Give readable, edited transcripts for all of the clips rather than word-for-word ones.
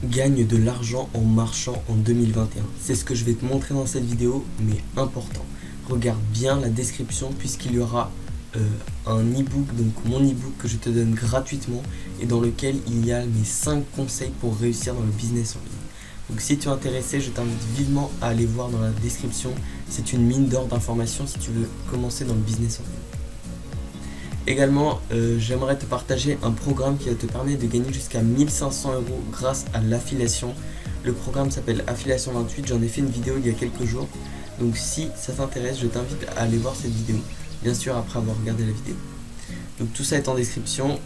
Gagne de l'argent en marchant en 2021. C'est ce que je vais te montrer dans cette vidéo, mais important. Regarde bien la description puisqu'il y aura un e-book, donc mon e-book que je te donne gratuitement et dans lequel il y a mes 5 conseils pour réussir dans le business en ligne. Donc si tu es intéressé, je t'invite vivement à aller voir dans la description. C'est une mine d'or d'informations si tu veux commencer dans le business en ligne. Également, j'aimerais te partager un programme qui va te permettre de gagner jusqu'à 1500 € grâce à l'affiliation. Le programme s'appelle Affiliation 28, j'en ai fait une vidéo il y a quelques jours. Donc si ça t'intéresse, je t'invite à aller voir cette vidéo. Bien sûr, après avoir regardé la vidéo. Donc tout ça est en description.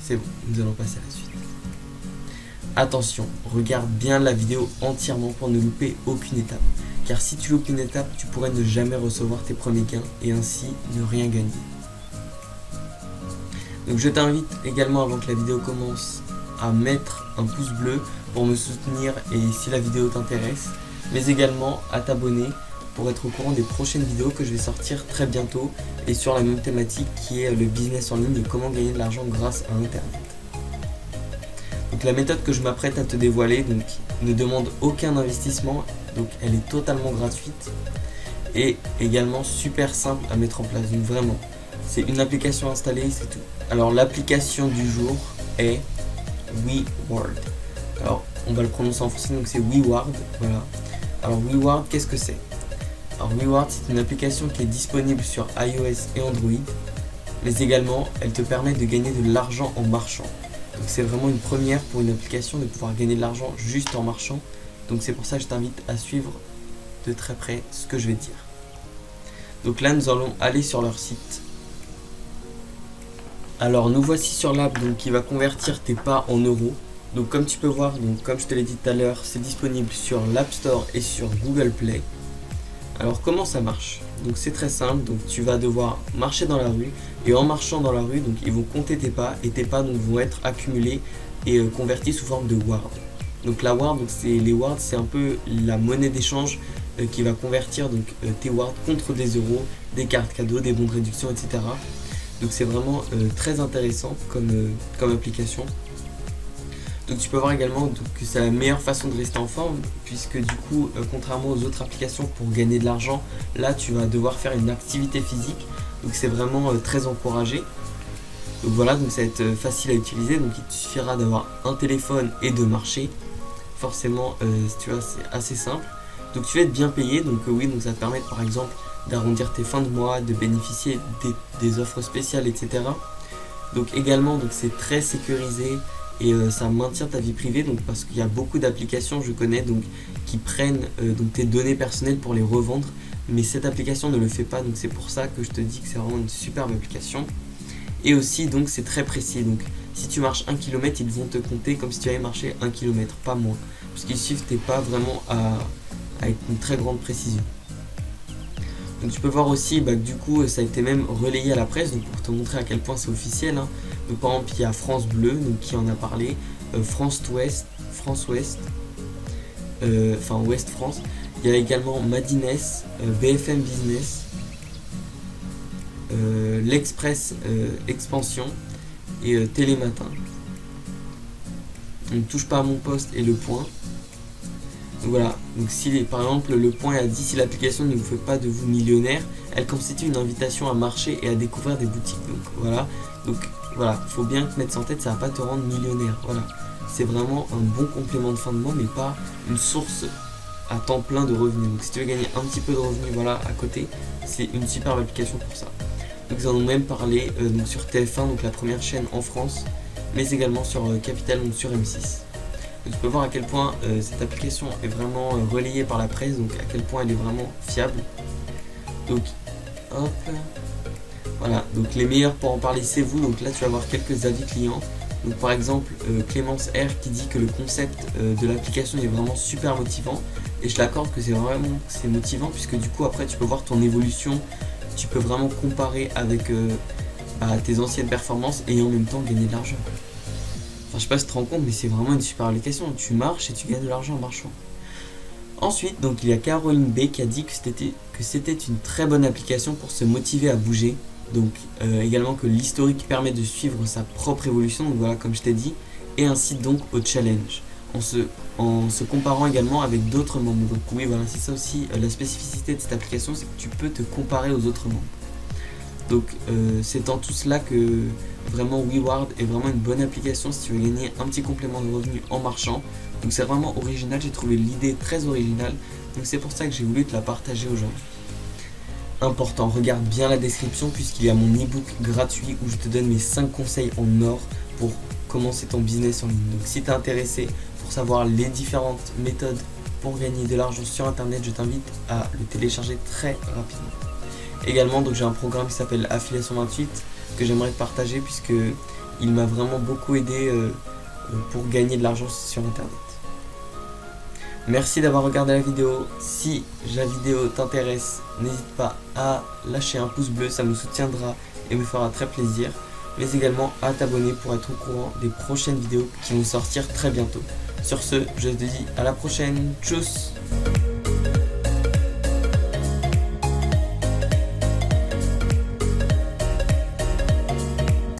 C'est bon, nous allons passer à la suite. Attention, regarde bien la vidéo entièrement pour ne louper aucune étape. Car si tu loupes une étape, tu pourrais ne jamais recevoir tes premiers gains et ainsi ne rien gagner. Donc je t'invite également, avant que la vidéo commence, à mettre un pouce bleu pour me soutenir et si la vidéo t'intéresse, mais également à t'abonner pour être au courant des prochaines vidéos que je vais sortir très bientôt et sur la même thématique qui est le business en ligne et comment gagner de l'argent grâce à internet. Donc la méthode que je m'apprête à te dévoiler ne demande aucun investissement, donc elle est totalement gratuite et également super simple à mettre en place, donc vraiment. C'est une application installée, c'est tout. Alors l'application du jour est WeWard. Alors on va le prononcer en français, donc c'est WeWard. Voilà. Alors WeWard, qu'est-ce que c'est? Alors WeWard, c'est une application qui est disponible sur iOS et Android, mais également elle te permet de gagner de l'argent en marchant. Donc c'est vraiment une première pour une application de pouvoir gagner de l'argent juste en marchant. Donc c'est pour ça que je t'invite à suivre de très près ce que je vais te dire. Donc là nous allons aller sur leur site. Alors nous voici sur l'app qui va convertir tes pas en euros. Donc comme tu peux voir, donc comme je te l'ai dit tout à l'heure, c'est disponible sur l'App Store et sur Google Play. Alors comment ça marche? Donc c'est très simple, donc tu vas devoir marcher dans la rue et en marchant dans la rue, donc ils vont compter tes pas et tes pas vont être accumulés et convertis sous forme de ward. Donc la ward, les wards, c'est un peu la monnaie d'échange qui va convertir tes wards contre des euros, des cartes cadeaux, des bons de réduction, etc. Donc c'est vraiment très intéressant comme application. Donc tu peux voir également que c'est la meilleure façon de rester en forme puisque du coup contrairement aux autres applications pour gagner de l'argent, là tu vas devoir faire une activité physique. Donc c'est vraiment très encouragé. Donc voilà, donc ça va être facile à utiliser. Donc il te suffira d'avoir un téléphone et de marcher. Forcément tu vois, c'est assez simple. Donc tu vas être bien payé. Donc oui, donc ça te permet par exemple d'arrondir tes fins de mois, de bénéficier des offres spéciales, etc. Donc également c'est très sécurisé et ça maintient ta vie privée, donc parce qu'il y a beaucoup d'applications, je connais, qui prennent tes données personnelles pour les revendre, mais cette application ne le fait pas, donc c'est pour ça que je te dis que c'est vraiment une superbe application. Et aussi donc c'est très précis, donc si tu marches 1 km, ils vont te compter comme si tu avais marché 1 km, pas moins, parce qu'ils suivent tes pas vraiment avec une très grande précision. Donc tu peux voir aussi que du coup ça a été même relayé à la presse, donc pour te montrer à quel point c'est officiel. Donc par exemple il y a France Bleu qui en a parlé, France Ouest, Ouest France. Il y a également Madines, BFM Business, l'Express Expansion et Télématin. Donc touche pas à mon poste et Le Point. Donc voilà, donc si par exemple Le Point a dit si l'application ne vous fait pas de vous millionnaire, elle constitue une invitation à marcher et à découvrir des boutiques. Donc voilà, il faut bien te mettre ça en tête, ça va pas te rendre millionnaire. Voilà, c'est vraiment un bon complément de fin de mois, mais pas une source à temps plein de revenus. Donc si tu veux gagner un petit peu de revenus, voilà, à côté, c'est une superbe application pour ça. Donc ils en ont même parlé sur TF1, donc la première chaîne en France, mais également sur Capital, donc sur M6. Tu peux voir à quel point cette application est vraiment relayée par la presse, donc à quel point elle est vraiment fiable. Donc hop, voilà, donc les meilleurs pour en parler c'est vous. Donc là tu vas voir quelques avis clients. Donc par exemple Clémence R qui dit que le concept de l'application est vraiment super motivant, et je l'accorde que c'est motivant puisque du coup après tu peux voir ton évolution, tu peux vraiment comparer avec tes anciennes performances et en même temps gagner de l'argent. Enfin, je sais pas si tu te rends compte, mais c'est vraiment une super application. Tu marches et tu gagnes de l'argent en marchant. Ensuite, donc, il y a Caroline B qui a dit que c'était une très bonne application pour se motiver à bouger. Donc également que l'historique permet de suivre sa propre évolution. Donc voilà, comme je t'ai dit. Et ainsi donc au challenge. en se comparant également avec d'autres membres. Donc oui, voilà, c'est ça aussi la spécificité de cette application, c'est que tu peux te comparer aux autres membres. Donc c'est en tout cela que vraiment WeWard est vraiment une bonne application si tu veux gagner un petit complément de revenu en marchant. Donc c'est vraiment original, j'ai trouvé l'idée très originale, donc c'est pour ça que j'ai voulu te la partager aujourd'hui. Important, regarde bien la description puisqu'il y a mon ebook gratuit où je te donne mes 5 conseils en or pour commencer ton business en ligne. Donc si tu es intéressé pour savoir les différentes méthodes pour gagner de l'argent sur internet, je t'invite à le télécharger très rapidement. Également, donc j'ai un programme qui s'appelle Affiliation 28 que j'aimerais te partager puisque il m'a vraiment beaucoup aidé pour gagner de l'argent sur internet. Merci d'avoir regardé la vidéo. Si la vidéo t'intéresse, n'hésite pas à lâcher un pouce bleu, ça me soutiendra et me fera très plaisir. Mais également à t'abonner pour être au courant des prochaines vidéos qui vont sortir très bientôt. Sur ce, je te dis à la prochaine. Tchuss!